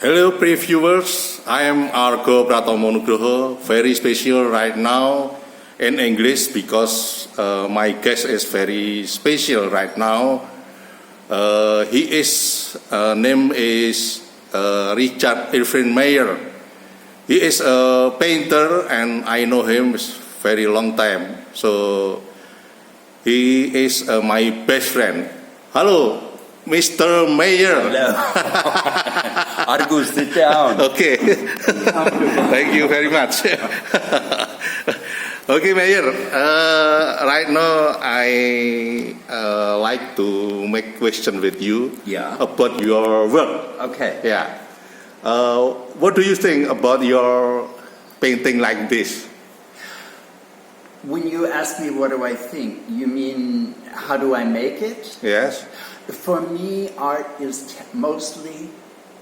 Hello previewers, I am Argo Pratomonugroho, very special right now in English because my guest is very special right now. His name is Richard Irvin Mayer. He is a painter and I know him very long time. So he is my best friend. Hello, Mr. Mayer. Hello. Argo, sit down. Okay. Thank you very much. Okay, Mayer. Right now, I like to make question with you about your work. Okay. Yeah. What do you think about your painting like this? When you ask me what do I think, you mean how do I make it? Yes. For me, art is mostly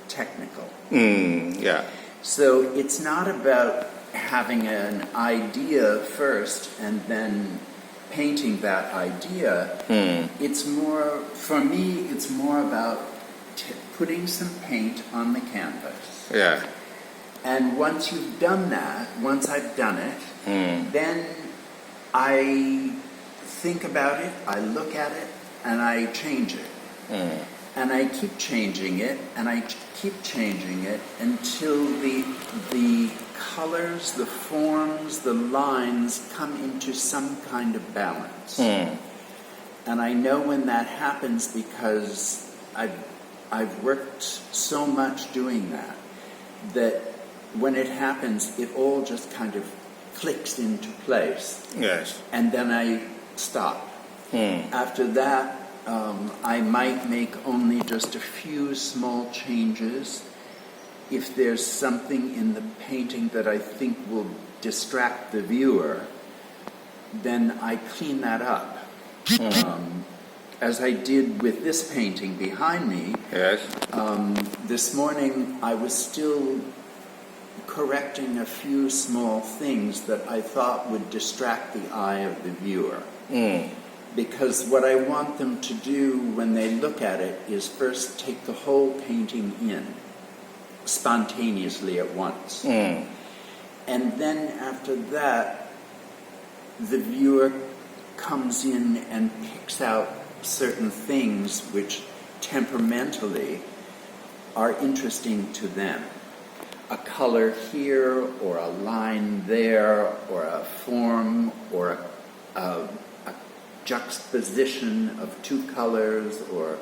technical. Yeah. So it's not about having an idea first and then painting that idea. It's more, for me, it's more about putting some paint on the canvas. Yeah. And once you've done that, once I've done it, then I think about it, I look at it, and I change it. And I keep changing it, and I keep changing it until the colors, the forms, the lines come into some kind of balance. And I know when that happens because I've worked so much doing that, that when it happens, it all just kind of clicks into place. Yes. And then I stop. After that, I might make only just a few small changes. If there's something in the painting that I think will distract the viewer, then I clean that up. As I did with this painting behind me. Yes. This morning I was still correcting a few small things that I thought would distract the eye of the viewer. Because what I want them to do when they look at it is first take the whole painting in, spontaneously at once. And then after that, the viewer comes in and picks out certain things which temperamentally are interesting to them. A color here, or a line there, or a form, or a juxtaposition of two colors, or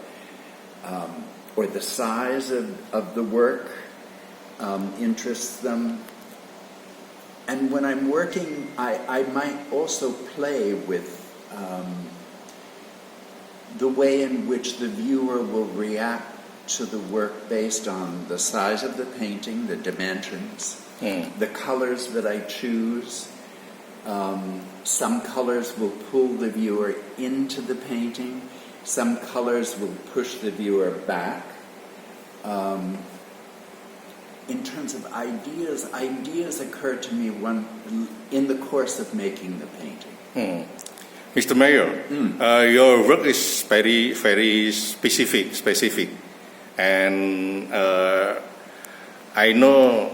the size of the work interests them. And when I'm working, I might also play with the way in which the viewer will react to the work based on the size of the painting, the dimensions, the colors that I choose. Some colors will pull the viewer into the painting. Some colors will push the viewer back. In terms of ideas occur to me in the course of making the painting. Mr. Mayer, your work is very, very specific. And I know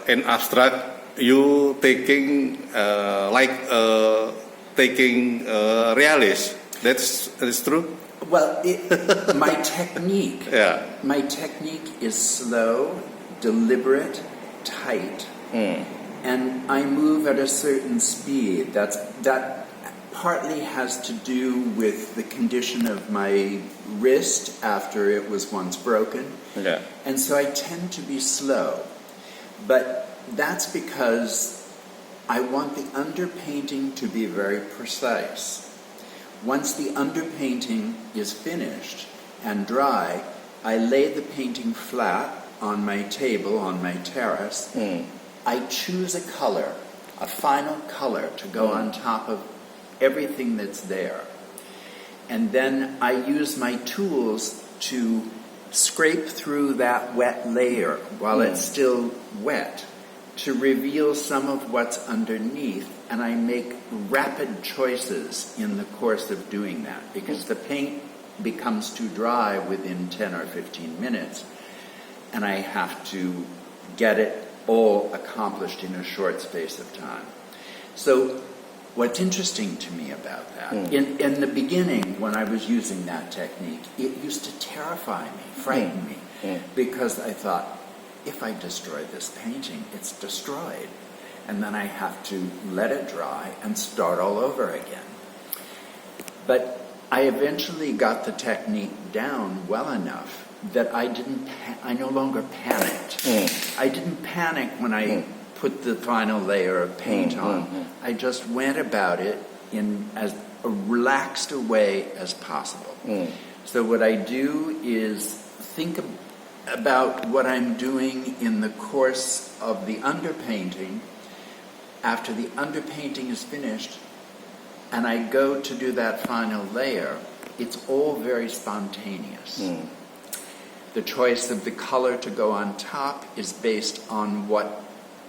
in abstract you taking taking realist. That's true. Well, my technique. My technique is slow, deliberate, tight, and I move at a certain speed. That partly has to do with the condition of my wrist after it was once broken. And so I tend to be slow. But that's because I want the underpainting to be very precise. Once the underpainting is finished and dry, I lay the painting flat on my table, on my terrace. I choose a color, a final color to go on top of everything that's there. And then I use my tools to scrape through that wet layer while it's still wet to reveal some of what's underneath, and I make rapid choices in the course of doing that because the paint becomes too dry within 10 or 15 minutes. and I have to get it all accomplished in a short space of time. So what's interesting to me about that, in the beginning when I was using that technique, it used to terrify me, frighten me, because I thought, if I destroy this painting, it's destroyed. And then I have to let it dry and start all over again. But I eventually got the technique down well enough that I no longer panicked. I didn't panic when I put the final layer of paint on. I just went about it in as relaxed a way as possible. So what I do is think about what I'm doing in the course of the underpainting. After the underpainting is finished, and I go to do that final layer, it's all very spontaneous. The choice of the color to go on top is based on what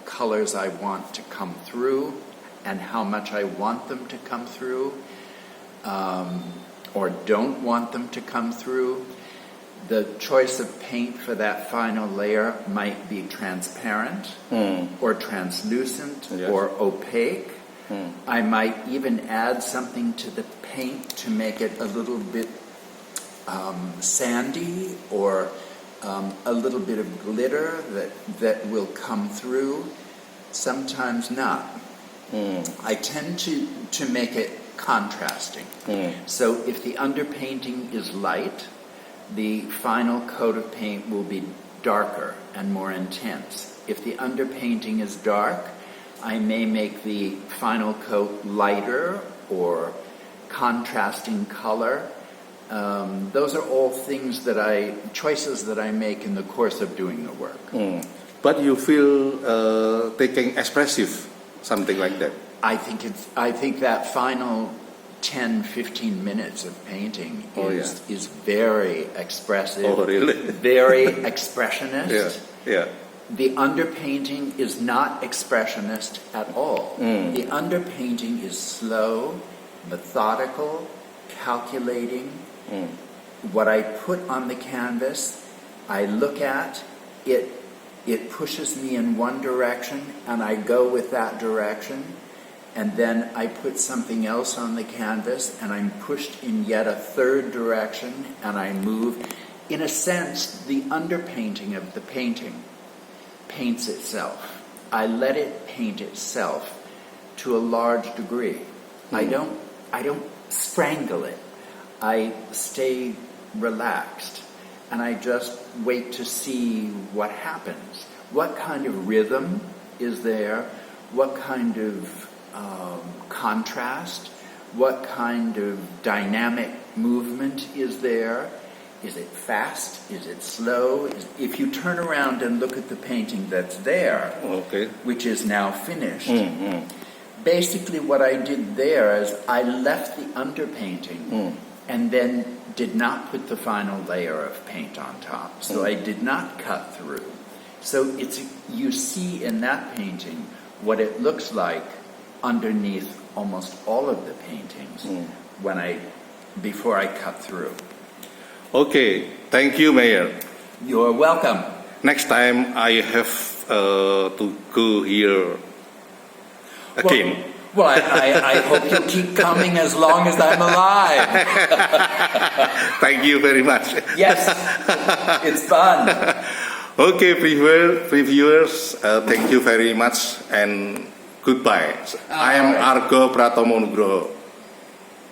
colors I want to come through and how much I want them to come through, or don't want them to come through. The choice of paint for that final layer might be transparent or translucent or opaque. I might even add something to the paint to make it a little bit sandy, or a little bit of glitter that will come through. Sometimes not. I tend to make it contrasting. So if the underpainting is light, the final coat of paint will be darker and more intense. If the underpainting is dark, I may make the final coat lighter or contrasting color. Those are all choices that I make in the course of doing the work. But you feel taking expressive, something like that. I think that final 10-15 minutes of painting is very expressive. Oh, really? Very expressionist. Yeah. The underpainting is not expressionist at all. The underpainting is slow, methodical, calculating. What I put on the canvas, I look at it. It pushes me in one direction, and I go with that direction. And then I put something else on the canvas, and I'm pushed in yet a third direction, and I move. In a sense, the underpainting of the painting paints itself. I let it paint itself to a large degree. I don't strangle it. I stay relaxed, and I just wait to see what happens. What kind of rhythm is there? What kind of contrast? What kind of dynamic movement is there? Is it fast? Is it slow? If you turn around and look at the painting that's there, which is now finished, basically what I did there is I left the underpainting and then did not put the final layer of paint on top. So I did not cut through. So you see in that painting what it looks like underneath almost all of the paintings before I cut through. Okay, thank you, Mayor. You're welcome. Next time I have to go here again. Well, I hope you'll keep coming as long as I'm alive. Thank you very much. Yes, it's fun. Okay, reviewers, thank you very much and goodbye. I am Argo Pratomo Nugroho.